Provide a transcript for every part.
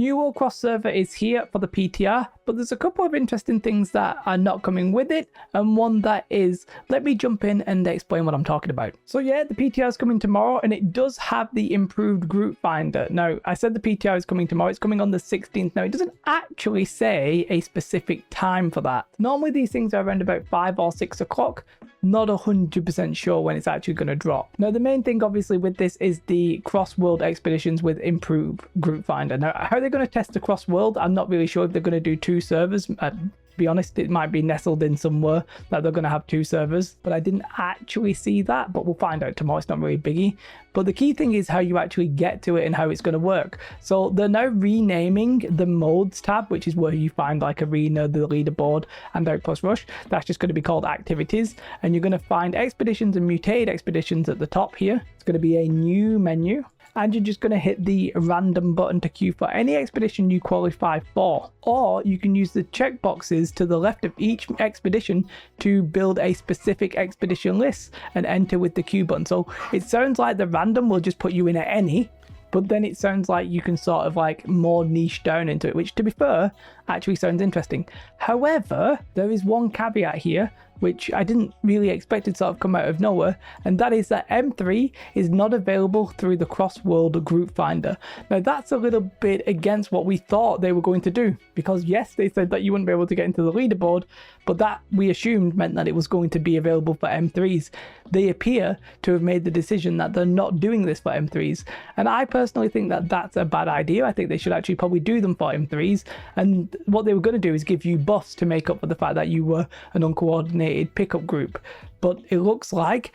New World Cross server is here for the PTR, but there's a couple of interesting things that are not coming with it, and one that is. Let me jump in and explain what I'm talking about. So yeah, the PTR is coming tomorrow, and it does have the improved group finder. Now, I said the PTR is coming tomorrow. It's coming on the 16th. Now, it doesn't actually say a specific time for that. Normally, these things are around about 5 or 6 o'clock. Not 100% sure when it's actually going to drop. Now, the main thing obviously with this is the cross-world expeditions with improved group finder. Now, how they're going to test the cross-world, I'm not really sure if they're going to do 2 servers. To be honest, it might be nestled in somewhere that they're going to have 2 servers, but I didn't actually see that, but we'll find out tomorrow. It's not really biggie. But the key thing is how you actually get to it and how it's going to work. So they're now renaming the modes tab, which is where you find like arena, the leaderboard, and outpost rush. That's just going to be called activities, and you're going to find expeditions and mutated expeditions at the top here. It's going to be a new menu, and you're just going to hit the random button to queue for any expedition you qualify for. Or you can use the checkboxes to the left of each expedition to build a specific expedition list and enter with the queue button. So it sounds like the random will just put you in at any, but then it sounds like you can sort of like more niche down into it, which to be fair, actually sounds interesting. However, there is one caveat here, which I didn't really expect to sort of come out of nowhere, and that is that M3 is not available through the cross-world group finder. Now that's a little bit against what we thought they were going to do, because yes, they said that you wouldn't be able to get into the leaderboard, but that we assumed meant that it was going to be available for M3s. They appear to have made the decision that they're not doing this for M3s, and I personally think that that's a bad idea. I think they should actually probably do them for M3s, and what they were going to do is give you buffs to make up for the fact that you were an uncoordinated pickup group. But it looks like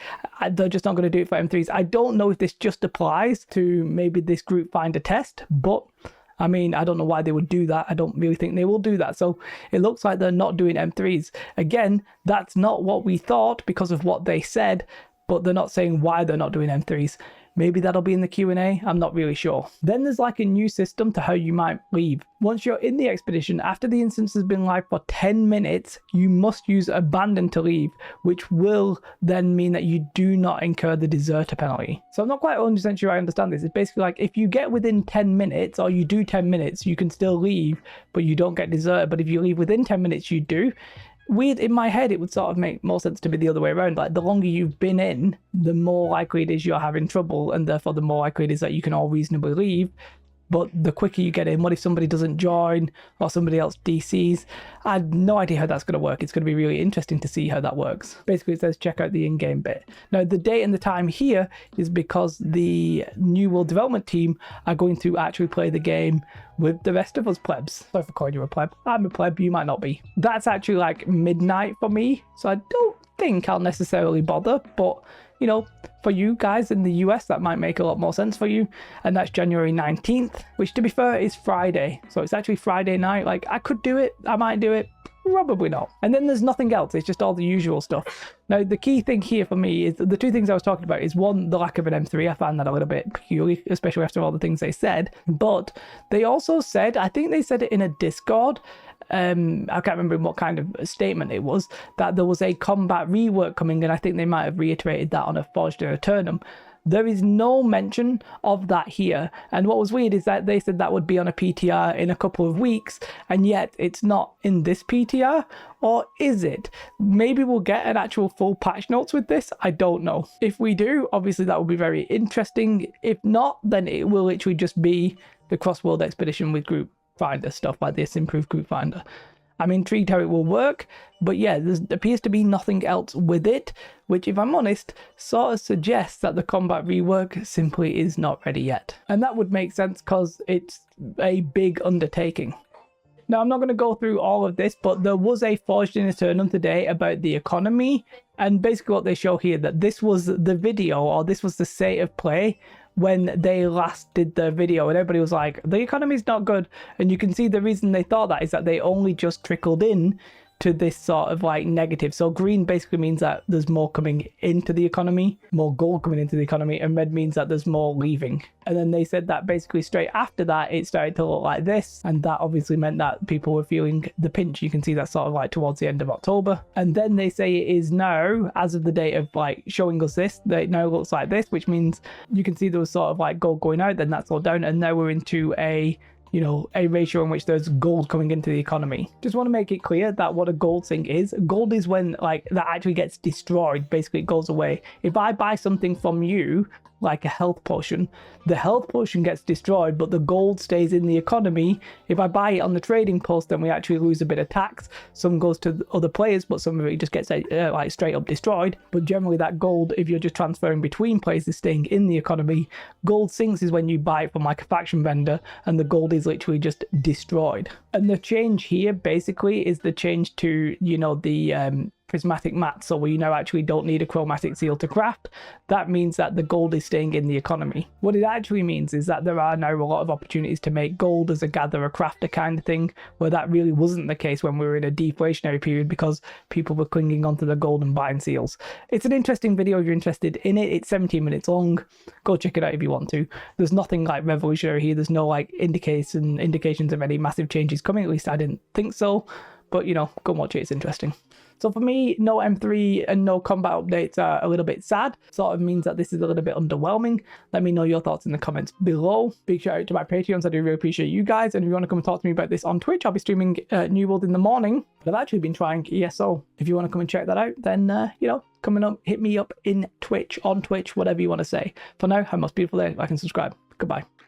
they're just not going to do it for M3s. I don't know if this just applies to maybe this group finder test, but I mean, I don't know why they would do that. I don't really think they will do that. So it looks like they're not doing M3s. Again, that's not what we thought because of what they said, but they're not saying why they're not doing M3s. Maybe that'll be in the Q&A, I'm not really sure. Then there's like a new system to how you might leave. Once you're in the expedition, after the instance has been live for 10 minutes, you must use abandon to leave, which will then mean that you do not incur the deserter penalty. So I'm not quite 100% sure I understand this. It's basically like if you get within 10 minutes or you do 10 minutes, you can still leave, but you don't get deserted. But if you leave within 10 minutes, you do. Weird, in my head it would sort of make more sense to be the other way around. Like the longer you've been in, the more likely it is you're having trouble, and therefore the more likely it is that you can all reasonably leave. But the quicker you get in, what if somebody doesn't join or somebody else DCs? I have no idea how that's going to work. It's going to be really interesting to see how that works. Basically, it says check out the in-game bit. Now, the date and the time here is because the New World development team are going to actually play the game with the rest of us plebs. Sorry for calling you a pleb. I'm a pleb, you might not be. That's actually like midnight for me, so I don't think I'll necessarily bother, but you know, for you guys in the US, that might make a lot more sense for you. And that's January 19th, which to be fair is Friday. So it's actually Friday night. Like I could do it, I might do it, probably not. And then there's nothing else. It's just all the usual stuff. Now, the key thing here for me is the 2 things I was talking about is one, the lack of an M3. I found that a little bit peculiar, especially after all the things they said. But they also said, I think they said it in a Discord, I can't remember what kind of statement it was, that there was a combat rework coming, and I think they might have reiterated that on a Forged in Aeternum. There is no mention of that here, and what was weird is that they said that would be on a PTR in a couple of weeks, and yet it's not in this PTR, or is it? Maybe we'll get an actual full patch notes with this, I don't know. If we do, obviously that will be very interesting. If not, then it will literally just be the cross-world expedition with group finder stuff like this improved group finder. I'm intrigued how it will work, but yeah, there appears to be nothing else with it, which if I'm honest, sort of suggests that the combat rework simply is not ready yet. And that would make sense because it's a big undertaking. Now, I'm not going to go through all of this, but there was a Forged in Aeternum today about the economy, and basically what they show here, that this was the video, or this was the state of play when they last did the video, and everybody was like, the economy's not good. And you can see the reason they thought that is that they only just trickled in to this sort of like negative. So green basically means that there's more coming into the economy, more gold coming into the economy, and red means that there's more leaving. And then they said that basically straight after that, it started to look like this. And that obviously meant that people were feeling the pinch. You can see that sort of like towards the end of October. And then they say it is now, as of the date of like showing us this, that it now looks like this, which means you can see there was sort of like gold going out, then that's all down. And now we're into a you know, a ratio in which there's gold coming into the economy. Just want to make it clear that what a gold sink is. Gold is when like that actually gets destroyed, basically it goes away. If I buy something from you, like a health potion, the health potion gets destroyed, but the gold stays in the economy. If I buy it on the trading post, then we actually lose a bit of tax. Some goes to other players, but some of it just gets like straight up destroyed. But generally that gold, if you're just transferring between players, is staying in the economy. Gold sinks is when you buy it from like a faction vendor and the gold is literally just destroyed. And the change here basically is the change to, you know, the prismatic mats, so we now actually don't need a chromatic seal to craft. That means that the gold is staying in the economy. What it actually means is that there are now a lot of opportunities to make gold as a gatherer crafter kind of thing, where that really wasn't the case when we were in a deflationary period because people were clinging onto the gold and buying seals. It's an interesting video if you're interested in it. It's 17 minutes long. Go check it out if you want to. There's nothing like revolutionary here. There's no like indications of any massive changes coming. At least I didn't think so. But you know, go and watch it. It's interesting. So for me, no M3 and no combat updates are a little bit sad. Sort of means that this is a little bit underwhelming. Let me know your thoughts in the comments below. Big shout out to my Patreons. I do really appreciate you guys. And if you want to come and talk to me about this on Twitch, I'll be streaming New World in the morning. But I've actually been trying ESO. If you want to come and check that out, then, you know, coming up, hit me up in Twitch, on Twitch, whatever you want to say. For now, have a most beautiful day. Like and subscribe. Goodbye.